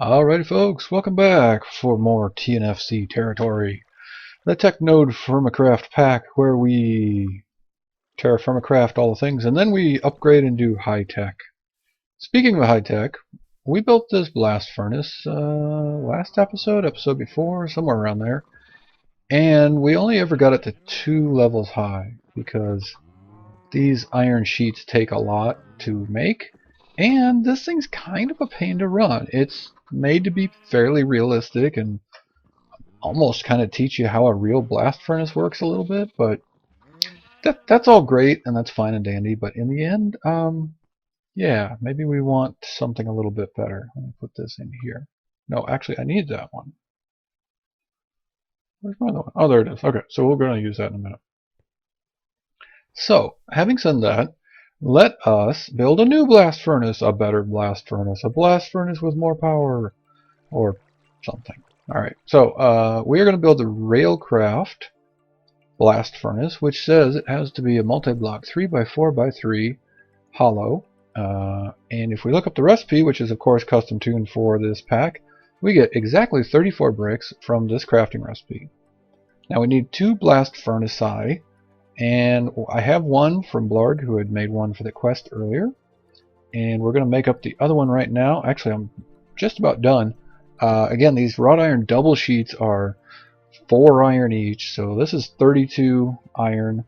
Alrighty folks, welcome back for more TNFC Territory, the TechNodefirmacraft pack where we Terrafirmacraft all the things and then we upgrade and do high tech. Speaking of high tech, we built this blast furnace last episode before, somewhere around there, and we only ever got it to 2 levels high because these iron sheets take a lot to make. And this thing's kind of a pain to run. It's made to be fairly realistic and almost kind of teach you how a real blast furnace works a little bit, but that's all great and that's fine and dandy, but in the end, yeah, maybe we want something a little bit better. Let me put this in here. No, actually, I need that one. Where's my other one? Oh, there it is. Okay, so we're going to use that in a minute. So, having said that, let us build a new blast furnace, a better blast furnace, a blast furnace with more power, or something. Alright, so we are going to build the Railcraft blast furnace, which says it has to be a multi-block 3x4x3 hollow. And if we look up the recipe, which is of course custom tuned for this pack, we get exactly 34 bricks from this crafting recipe. Now we need 2 blast furnace-i. And I have one from Blarg, who had made one for the quest earlier. And we're going to make up the other one right now. Actually, I'm just about done. Again, these wrought iron double sheets are 4 iron each. So this is 32 iron.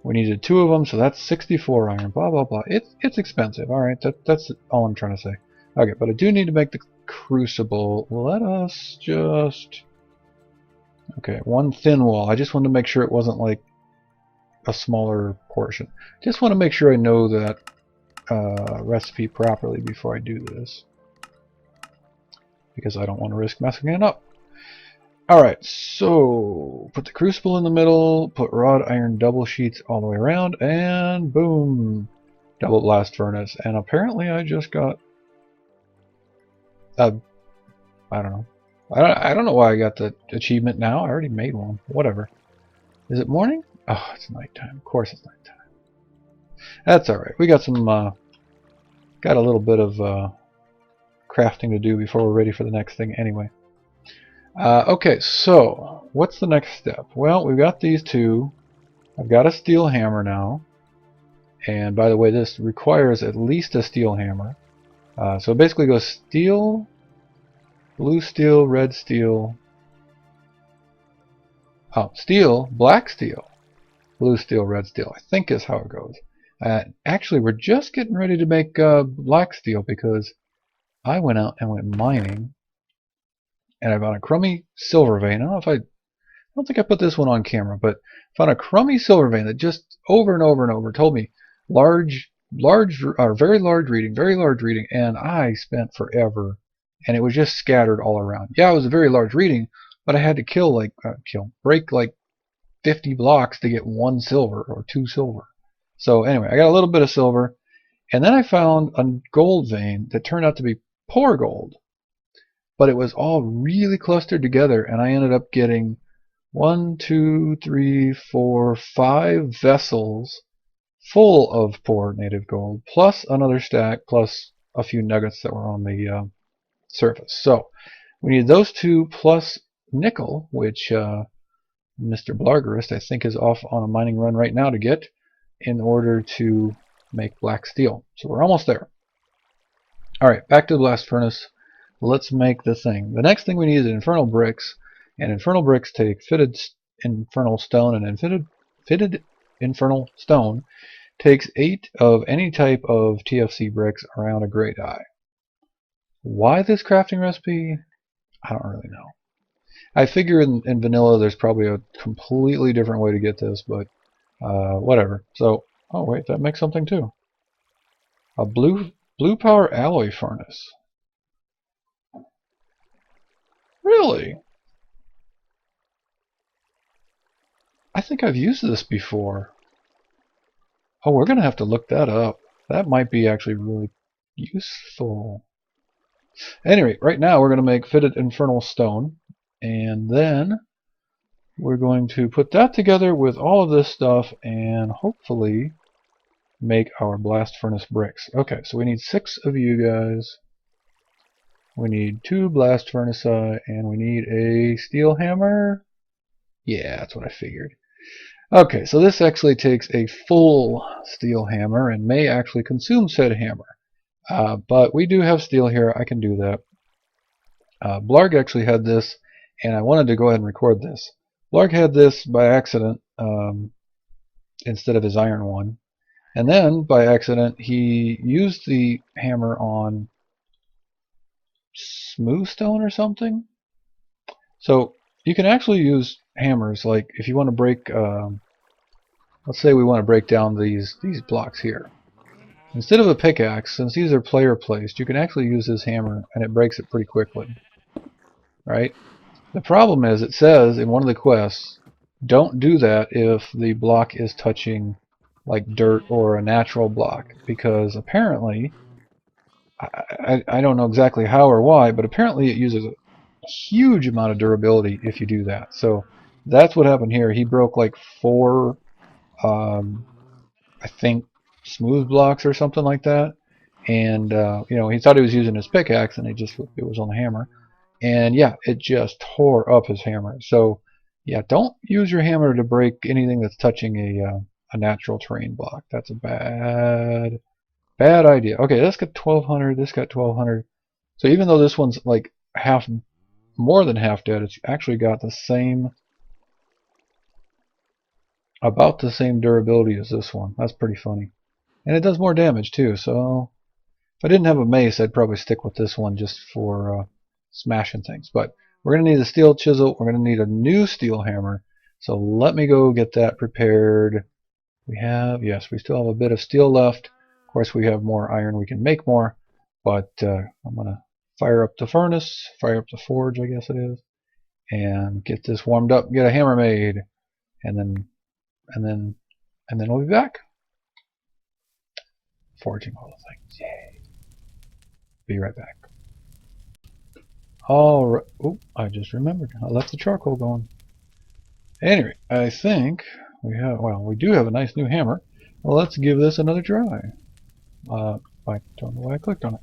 We needed 2 of them, so that's 64 iron. Blah, blah, blah. It's expensive. Alright, that's all I'm trying to say. Okay, but I do need to make the crucible. Let us just... Okay, 1 thin wall. I just wanted to make sure it wasn't like a smaller portion. Just want to make sure I know that recipe properly before I do this, because I don't want to risk messing it up. Alright, so put the crucible in the middle, put wrought iron double sheets all the way around, and boom, double blast furnace. And apparently I just got I don't know. I don't know why I got the achievement now. I already made one. Whatever. Is it morning? Oh, it's nighttime. Of course it's nighttime. That's alright. We got some, got a little bit of crafting to do before we're ready for the next thing anyway. Okay, so what's the next step? Well, we've got these 2. I've got a steel hammer now. And by the way, this requires at least a steel hammer. So it basically goes steel, blue steel, red steel. Oh, steel, black steel. Blue steel, red steel, I think is how it goes. Actually, we're just getting ready to make black steel because I went out and went mining, and I found a crummy silver vein. I don't think I put this one on camera, but found a crummy silver vein that just over and over and over told me very large reading, and I spent forever, and it was just scattered all around. Yeah, it was a very large reading, but I had to break like 50 blocks to get 1 silver or 2 silver. So anyway, I got a little bit of silver, and then I found a gold vein that turned out to be poor gold, but it was all really clustered together, and I ended up getting 1, 2, 3, 4, 5 vessels full of poor native gold, plus another stack, plus a few nuggets that were on the surface. So we need those 2 plus nickel, which Mr. Blargerist, I think, is off on a mining run right now to get in order to make black steel. So we're almost there. Alright, back to the blast furnace. Let's make the thing. The next thing we need is infernal bricks, and infernal bricks take fitted infernal stone, and fitted infernal stone takes 8 of any type of TFC bricks around a great eye. Why this crafting recipe? I don't really know. I figure in vanilla there's probably a completely different way to get this, but whatever. So, oh wait, that makes something too. A blue power alloy furnace. Really? I think I've used this before. Oh, we're gonna have to look that up. That might be actually really useful. Anyway, right now we're gonna make fitted infernal stone, and then we're going to put that together with all of this stuff and hopefully make our blast furnace bricks. Okay, so we need 6 of you guys. We need 2 blast furnaces, and we need a steel hammer. Yeah, that's what I figured. Okay, so this actually takes a full steel hammer and may actually consume said hammer. But we do have steel here. I can do that. Blarg actually had this, and I wanted to go ahead and record this. Blarg had this by accident instead of his iron one. And then, by accident, he used the hammer on smooth stone or something. So you can actually use hammers, like if you want to break, let's say we want to break down these blocks here. Instead of a pickaxe, since these are player placed, you can actually use this hammer and it breaks it pretty quickly. Right? The problem is it says in one of the quests, don't do that if the block is touching like dirt or a natural block, because apparently, I don't know exactly how or why, but apparently it uses a huge amount of durability if you do that. So that's what happened here. He broke like 4, I think, smooth blocks or something like that. And you know, he thought he was using his pickaxe, and it was on the hammer. And yeah, it just tore up his hammer. So yeah, don't use your hammer to break anything that's touching a natural terrain block. That's a bad idea. Okay, this got 1200. This got 1200. So even though this one's like more than half dead, it's actually got about the same durability as this one. That's pretty funny. And it does more damage too, so if I didn't have a mace, I'd probably stick with this one just for smashing things. But we're going to need a steel chisel. We're going to need a new steel hammer. So let me go get that prepared. Yes, we still have a bit of steel left. Of course, we have more iron. We can make more. But I'm going to fire up the furnace, fire up the forge, I guess it is, and get this warmed up, get a hammer made, and then we'll be back. Forging all the things. Yay. Be right back. Alright. Oh, I just remembered. I left the charcoal going. Anyway, I think we do have a nice new hammer. Well, let's give this another try. I don't know why I clicked on it.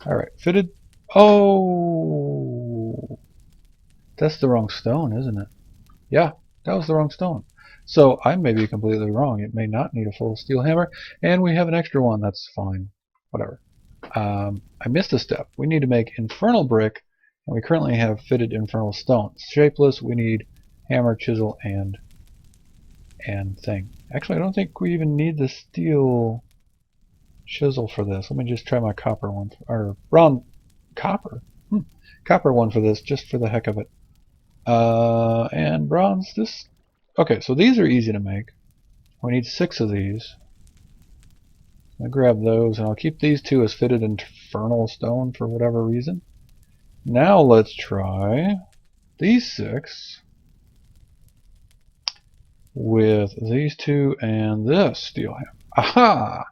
Alright, fitted. Oh! That's the wrong stone, isn't it? Yeah, that was the wrong stone. So I may be completely wrong. It may not need a full steel hammer, and we have an extra one. That's fine. Whatever. I missed a step. We need to make infernal brick, and we currently have fitted infernal stone. It's shapeless. We need hammer, chisel, and thing. Actually, I don't think we even need the steel chisel for this. Let me just try my copper one, or brown copper. Copper one for this, just for the heck of it. And bronze. This. Okay, so these are easy to make. We need 6 of these. I'll grab those, and I'll keep these 2 as fitted infernal stone for whatever reason. Now let's try these 6 with these 2 and this steel hammer. Aha!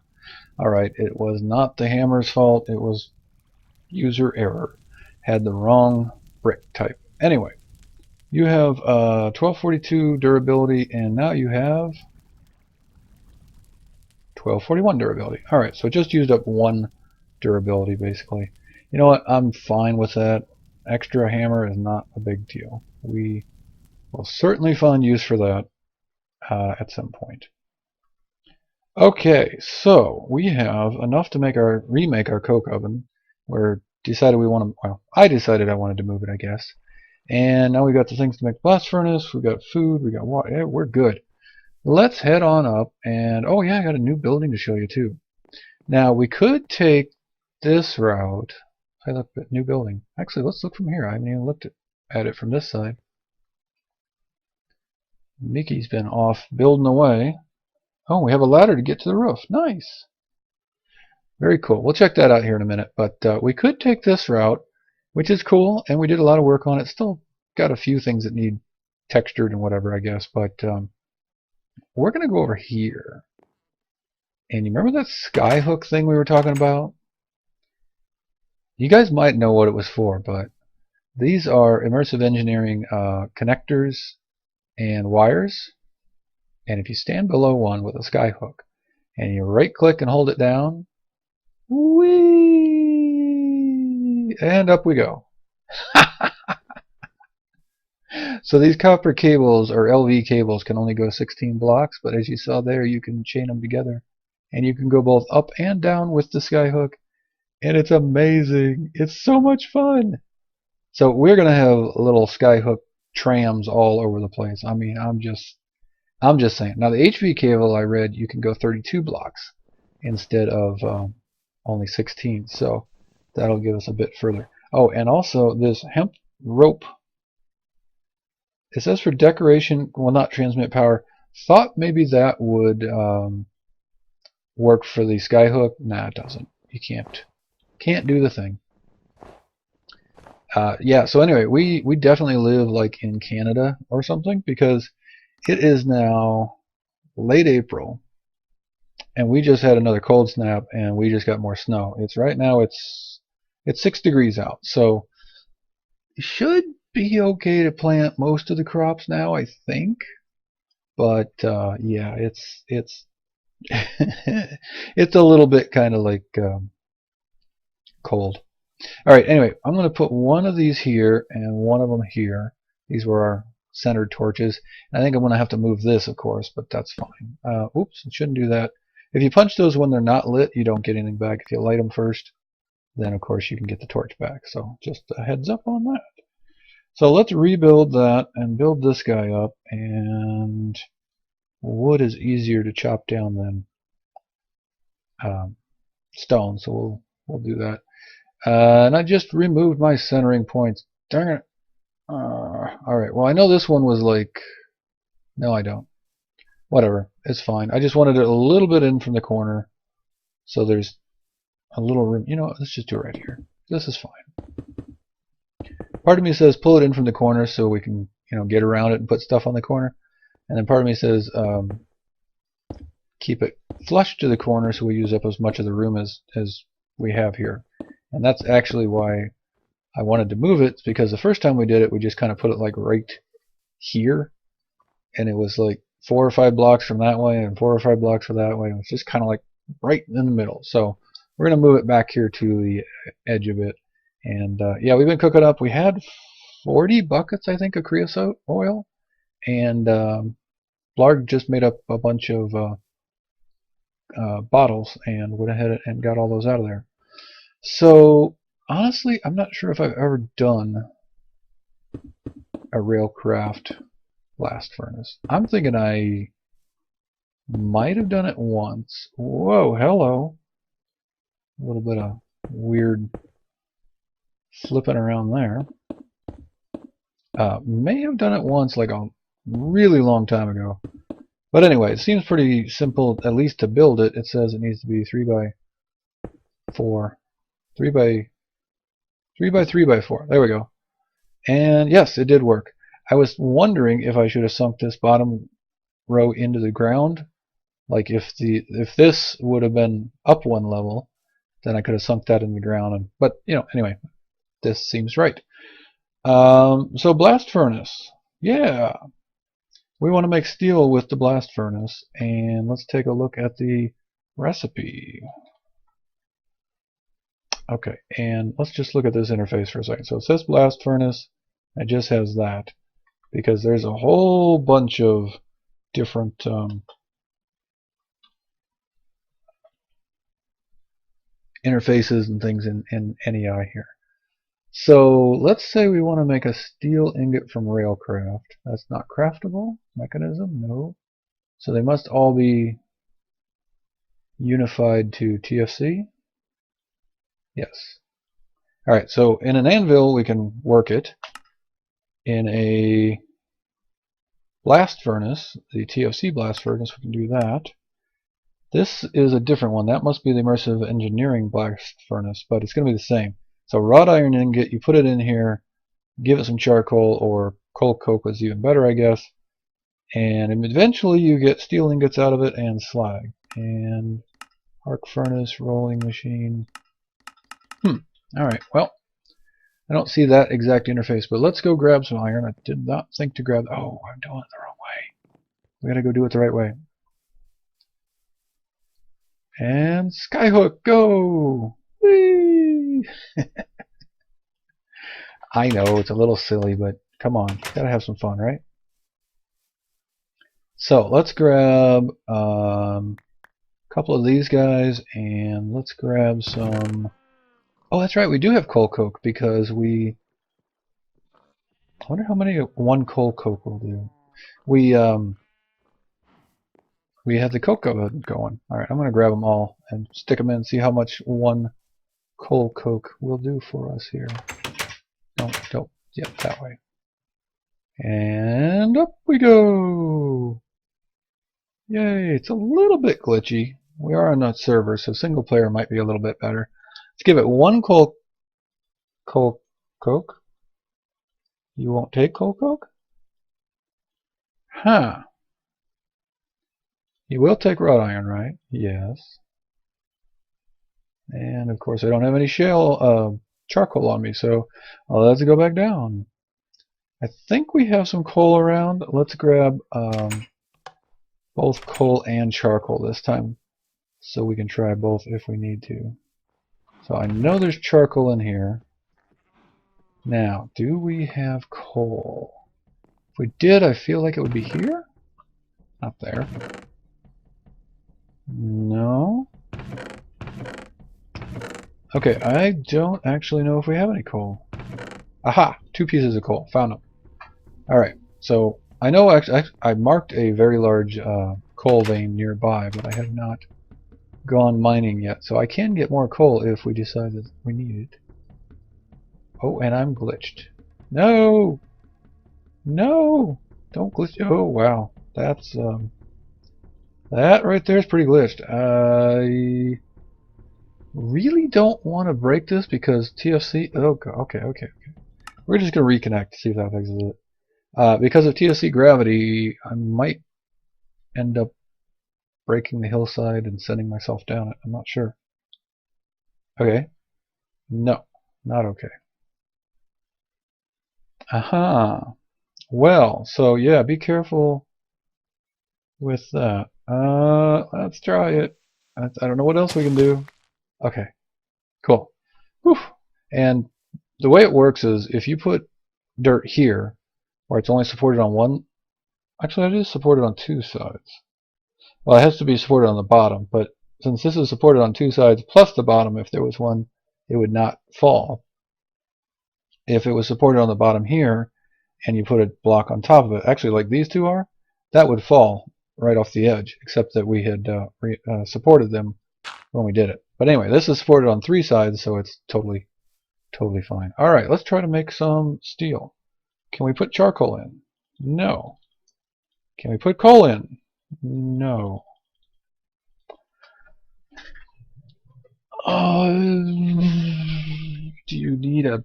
Alright, it was not the hammer's fault, it was user error. Had the wrong brick type. Anyway, you have 1242 durability, and now you have 1241 durability. Alright, so it just used up 1 durability, basically. You know what? I'm fine with that. Extra hammer is not a big deal. We will certainly find use for that at some point. Okay, so we have enough to remake our coke oven. I decided I wanted to move it, I guess. And now we got the things to make the blast furnace. We got food. We got water. Yeah, we're good. Let's head on up, and oh yeah, I got a new building to show you too. Now we could take this route. I looked at new building. Actually, let's look from here. I haven't even looked at it from this side. Mickey's been off building away. Oh, we have a ladder to get to the roof. Nice. Very cool. We'll check that out here in a minute. But we could take this route, which is cool, and we did a lot of work on it. Still got a few things that need textured and whatever, I guess. But we're going to go over here. And you remember that Skyhook thing we were talking about? You guys might know what it was for, but these are Immersive Engineering connectors and wires. And if you stand below one with a Skyhook, and you right click and hold it down, whee! and up we go. So these copper cables, or LV cables, can only go 16 blocks, but as you saw there, you can chain them together. And you can go both up and down with the Skyhook, and it's amazing. It's so much fun. So we're going to have little Skyhook trams all over the place. I mean, I'm just saying. Now the HV cable I read, you can go 32 blocks instead of only 16. So that'll give us a bit further. Oh, and also this hemp rope. It says for decoration will not transmit power. Thought maybe that would work for the Skyhook. Nah, it doesn't. You can't do the thing. Yeah, so anyway, we definitely live like in Canada or something, because it is now late April and we just had another cold snap and we just got more snow. It's right now it's 6 degrees out, so it should be okay to plant most of the crops now, I think. But yeah, it's it's a little bit kind of like cold. All right, anyway, I'm going to put one of these here and one of them here. These were our centered torches. And I think I'm going to have to move this, of course, but that's fine. Oops, it shouldn't do that. If you punch those when they're not lit, you don't get anything back. If you light them first, then of course you can get the torch back. So just a heads up on that. So let's rebuild that and build this guy up. And wood is easier to chop down than stone, so we'll do that. And I just removed my centering points. Darn it. Alright, well I know this one was like... No, I don't. Whatever, it's fine. I just wanted it a little bit in from the corner, so there's a little room. You know what, let's just do it right here. This is fine. Part of me says pull it in from the corner so we can, you know, get around it and put stuff on the corner. And then part of me says keep it flush to the corner so we use up as much of the room as we have here. And that's actually why I wanted to move it, because the first time we did it, we just kind of put it like right here, and it was like 4 or 5 blocks from that way and 4 or 5 blocks from that way. It was just kind of like right in the middle. So we're going to move it back here to the edge of it. And yeah, we've been cooking up. We had 40 buckets, I think, of creosote oil, and Blarg just made up a bunch of bottles and went ahead and got all those out of there. So honestly, I'm not sure if I've ever done a Railcraft blast furnace. I'm thinking I might have done it once. Whoa, hello. A little bit of weird flipping around there. May have done it once, like a really long time ago. But anyway, it seems pretty simple, at least to build it. It says it needs to be 3 by 4. 3 by 3 by 4. There we go. And yes, it did work. I was wondering if I should have sunk this bottom row into the ground. Like if this would have been up 1 level, then I could have sunk that in the ground. But you know, anyway, this seems right. So blast furnace, yeah. We want to make steel with the blast furnace, and let's take a look at the recipe. Okay, and let's just look at this interface for a second. So it says blast furnace. It just has that, because there's a whole bunch of different interfaces and things in NEI here. So let's say we want to make a steel ingot from Railcraft. That's not craftable. Mechanism, no. So they must all be unified to TFC. Yes. Alright, so in an anvil we can work it. In a blast furnace, the TFC blast furnace, we can do that. This is a different one. That must be the Immersive Engineering blast furnace, but it's going to be the same. So wrought iron ingot, you put it in here, give it some charcoal, or coal coke is even better, I guess, and eventually you get steel ingots out of it and slag. And arc furnace, rolling machine. Alright, well, I don't see that exact interface, but let's go grab some iron. I did not think to grab... Oh, I'm doing it the wrong way. We gotta go do it the right way. And Skyhook, go! Whee! I know it's a little silly, but come on, gotta have some fun, right? So let's grab a couple of these guys, and let's grab some. Oh, that's right, we do have coal coke because we. I wonder how many one coal coke will do. We had the coke oven going. All right, I'm gonna grab them all and stick them in and see how much one coal coke will do for us here. Don't. Yep, that way. And up we go. Yay! It's a little bit glitchy. We are on a server, so single player might be a little bit better. Let's give it one coal coke. You won't take coal coke? Huh. You will take wrought iron, right? Yes. And of course I don't have any shale charcoal on me, so I'll have to go back down. I think we have some coal around. Let's grab both coal and charcoal this time, so we can try both if we need to. So I know there's charcoal in here. Now, do we have coal? If we did, I feel like it would be here? Not there. No. Okay, I don't actually know if we have any coal. Aha! 2 pieces of coal. Found them. Alright, so I know I marked a very large coal vein nearby, but I have not gone mining yet. So I can get more coal if we decide that we need it. Oh, and I'm glitched. No! No! Don't glitch. Oh, wow. That's, that right there is pretty glitched. I really don't want to break this because TFC... Oh, okay. We're just going to reconnect to see if that fixes it. Because of TFC gravity, I might end up breaking the hillside and sending myself down it. I'm not sure. Okay. No, not okay. Aha. Well, so yeah, be careful with that. Let's try it. I don't know what else we can do. Okay, cool. Whew. And the way it works is if you put dirt here, where it's only supported on one, actually it is supported on 2 sides. Well, it has to be supported on the bottom, but since this is supported on 2 sides plus the bottom, if there was one, it would not fall. If it was supported on the bottom here, and you put a block on top of it, actually like these two are, that would fall right off the edge, except that we had supported them when we did it. But anyway, this is supported on 3 sides, so it's totally fine. Alright, let's try to make some steel. Can we put charcoal in? No. Can we put coal in? No. Do you need a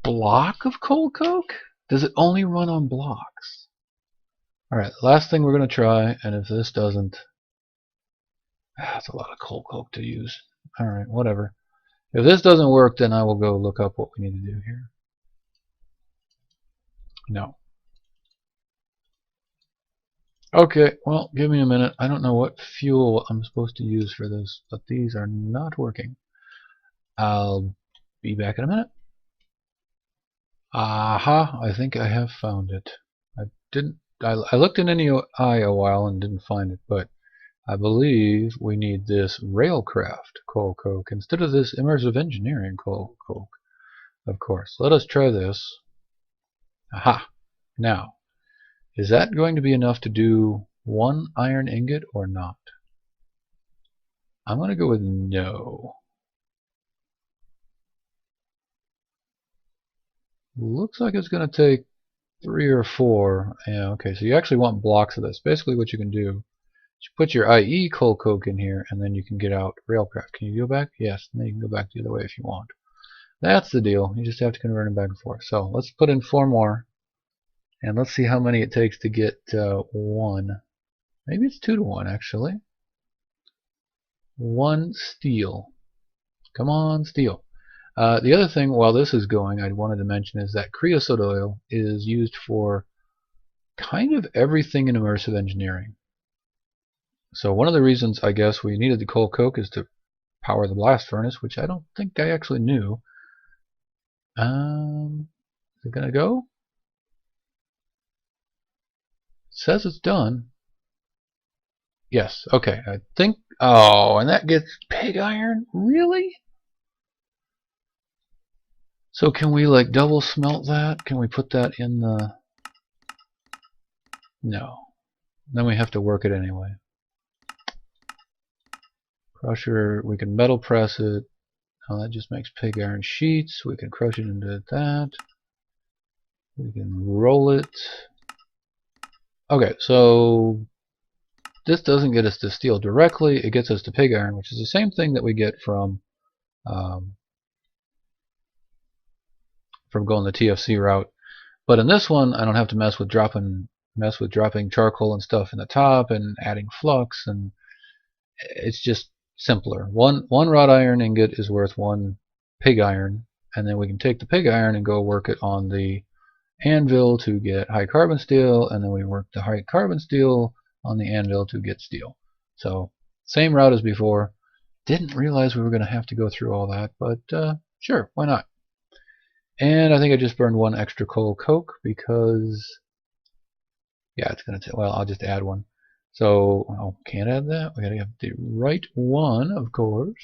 block of coal coke? Does it only run on blocks? Alright, last thing we're going to try, and if this doesn't... that's a lot of coal coke to use. Alright, whatever. If this doesn't work, then I will go look up what we need to do here. No. Okay, well, give me a minute. I don't know what fuel I'm supposed to use for this, but these are not working. I'll be back in a minute. Aha, I think I have found it. I looked in NEI a while and didn't find it, but I believe we need this Railcraft coal coke instead of this Immersive Engineering coal coke. Of course. Let us try this. Aha! Now, is that going to be enough to do 1 iron ingot or not? I'm going to go with no. Looks like it's going to take 3 or 4. Yeah, okay, so you actually want blocks of this. Basically what you can do is you put your IE coal coke in here and then you can get out Railcraft. Can you go back? Yes, and then you can go back the other way if you want. That's the deal. You just have to convert them back and forth. So let's put in 4 more. And let's see how many it takes to get 1. Maybe it's 2 to 1 actually. 1 steel. Come on, steel. The other thing while this is going I wanted to mention is that creosote oil is used for kind of everything in immersive engineering. So one of the reasons I guess we needed the coal coke is to power the blast furnace, which I don't think I actually knew. it gonna go? It says it's done. Yes, okay, I think, oh, and that gets pig iron? Really? So can we like double smelt that? Can we put that in the, no. Then we have to work it anyway. Crusher, we can metal press it. Oh, that just makes pig iron sheets. We can crush it into that. We can roll it. Okay, so this doesn't get us to steel directly. It gets us to pig iron, which is the same thing that we get from going the TFC route. But in this one, I don't have to mess with dropping charcoal and stuff in the top and adding flux, and it's just simpler. One wrought iron ingot is worth 1 pig iron, and then we can take the pig iron and go work it on the anvil to get high carbon steel, and then we work the high carbon steel on the anvil to get steel. So same route as before. Didn't realize we were going to have to go through all that, but sure, why not? And I think I just burned 1 extra coal coke because, yeah, it's going to, well, I'll just add 1. So, oh, can't add that. We got to have the right one, of course.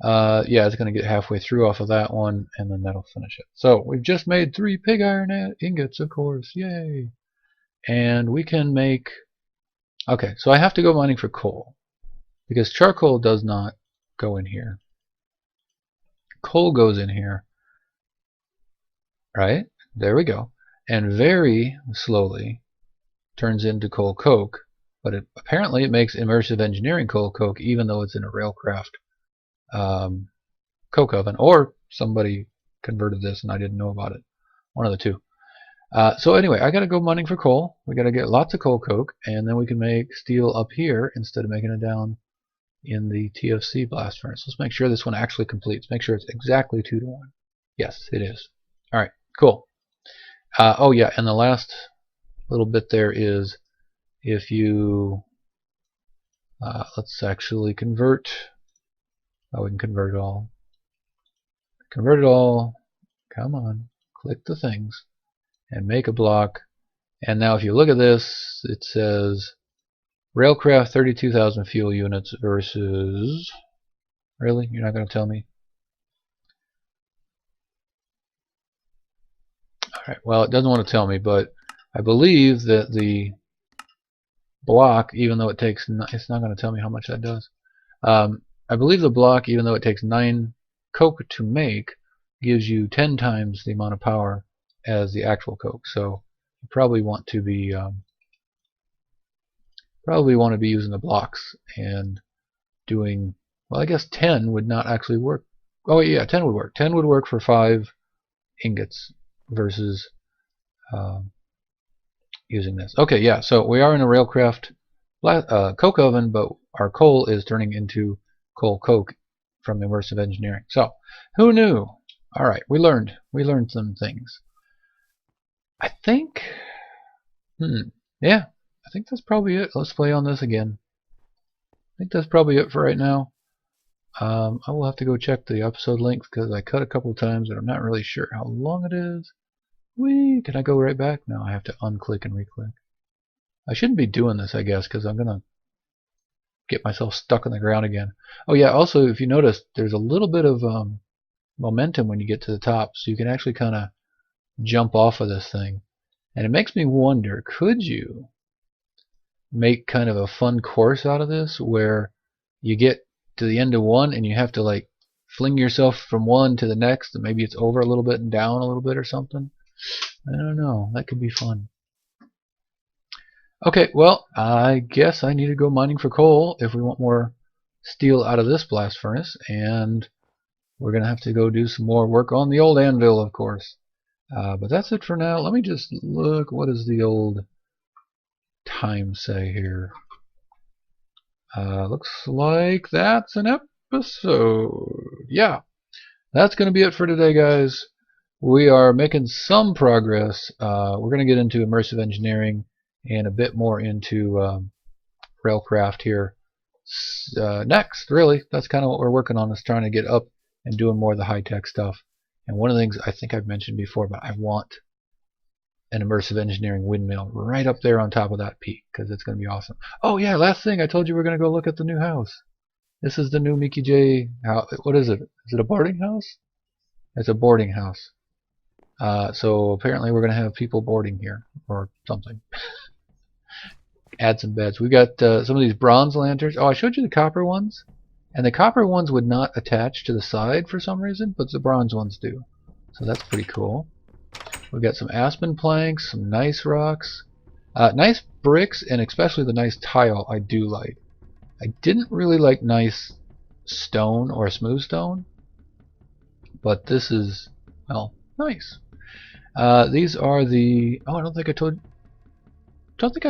Yeah, it's going to get halfway through off of that one, and then that'll finish it. So we've just made 3 pig iron ingots, of course. Yay! And we can make, okay, so I have to go mining for coal, because charcoal does not go in here. Coal goes in here, right? There we go. And very slowly turns into coal coke, but apparently it makes immersive engineering coal coke, even though it's in a Railcraft coke oven, or somebody converted this and I didn't know about it. One of the two. So anyway, I gotta go mining for coal. We gotta get lots of coal coke, and then we can make steel up here instead of making it down in the TFC blast furnace. Let's make sure this one actually completes. Make sure it's exactly 2 to 1. Yes, it is. Alright, cool. Oh yeah, and the last little bit there is if you let's actually convert. Oh, we can convert it all. Convert it all. Come on. Click the things and make a block. And now if you look at this, it says Railcraft 32,000 fuel units versus, really? You're not going to tell me? Alright, well, it doesn't want to tell me, but I believe that the block, even though it takes, it's not going to tell me how much that does. I believe the block, even though it takes 9 coke to make, gives you 10 times the amount of power as the actual coke. So you probably want to be using the blocks and doing, well, I guess 10 would not actually work. Oh yeah, 10 would work. 10 would work for 5 ingots versus using this. Okay, yeah, so we are in a Railcraft coke oven, but our coal is turning into coal coke from Immersive Engineering. So, who knew? Alright, we learned some things. I think, yeah, I think that's probably it. Let's play on this again. I think that's probably it for right now. I will have to go check the episode links because I cut a couple times and I'm not really sure how long it is. Whee! Can I go right back? No, I have to unclick and reclick. I shouldn't be doing this, I guess, because I'm going to get myself stuck on the ground again. Oh yeah, also, if you notice, there's a little bit of momentum when you get to the top, so you can actually kind of jump off of this thing. And it makes me wonder, could you make kind of a fun course out of this where you get to the end of one and you have to like fling yourself from one to the next, and maybe it's over a little bit and down a little bit or something? I don't know. That could be fun. Okay, well, I guess I need to go mining for coal if we want more steel out of this blast furnace, and we're going to have to go do some more work on the old anvil, of course. But that's it for now. Let me just look. What does the old time say here? Looks like that's an episode. Yeah, that's going to be it for today, guys. We are making some progress. We're going to get into immersive engineering and a bit more into Railcraft here next. Really, that's kind of what we're working on, is trying to get up and doing more of the high-tech stuff. And one of the things I think I've mentioned before, but I want an immersive engineering windmill right up there on top of that peak because it's going to be awesome. Oh yeah, last thing, I told you we're going to go look at the new house. This is the new Mickey J house. What is it? Is it a boarding house? It's a boarding house. So apparently we're going to have people boarding here or something. Add some beds. We got some of these bronze lanterns. Oh, I showed you the copper ones. And the copper ones would not attach to the side for some reason, but the bronze ones do. So that's pretty cool. We've got some aspen planks, some nice rocks. Nice bricks, and especially the nice tile I do like. I didn't really like nice stone or smooth stone, but this is, well, nice. These are the, oh, I don't think I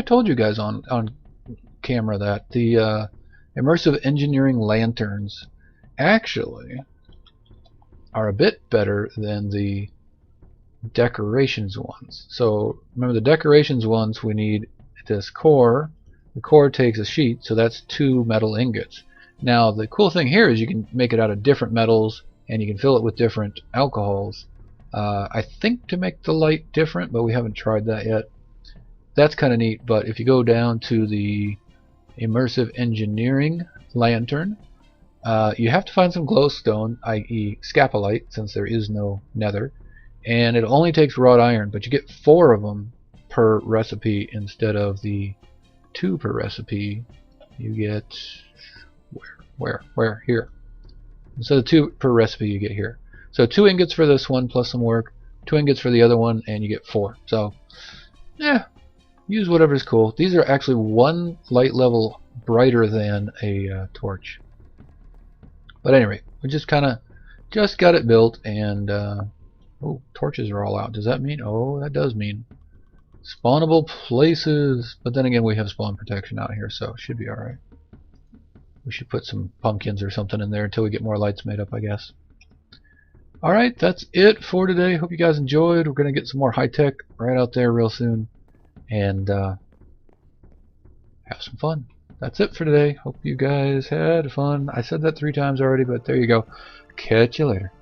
told you guys on camera that the Immersive Engineering lanterns actually are a bit better than the decorations ones. So remember, the decorations ones, we need this core. The core takes a sheet, so that's 2 metal ingots. Now the cool thing here is you can make it out of different metals, and you can fill it with different alcohols. I think to make the light different, but we haven't tried that yet. That's kind of neat. But if you go down to the Immersive Engineering lantern, you have to find some glowstone, i.e. scapolite, since there is no nether, and it only takes wrought iron, but you get 4 of them per recipe instead of the 2 per recipe. You get where here, instead of 2 per recipe you get here. So 2 ingots for this one plus some work, 2 ingots for the other one, and you get 4. So yeah, use whatever's cool. These are actually 1 light level brighter than a torch. But anyway, we just got it built, and oh, torches are all out. Does that mean? Oh, that does mean spawnable places. But then again, we have spawn protection out here, so it should be alright. We should put some pumpkins or something in there until we get more lights made up, I guess. Alright, that's it for today. Hope you guys enjoyed. We're going to get some more high-tech right out there real soon. And have some fun. That's it for today. Hope you guys had fun. I said that 3 times already, but there you go. Catch you later.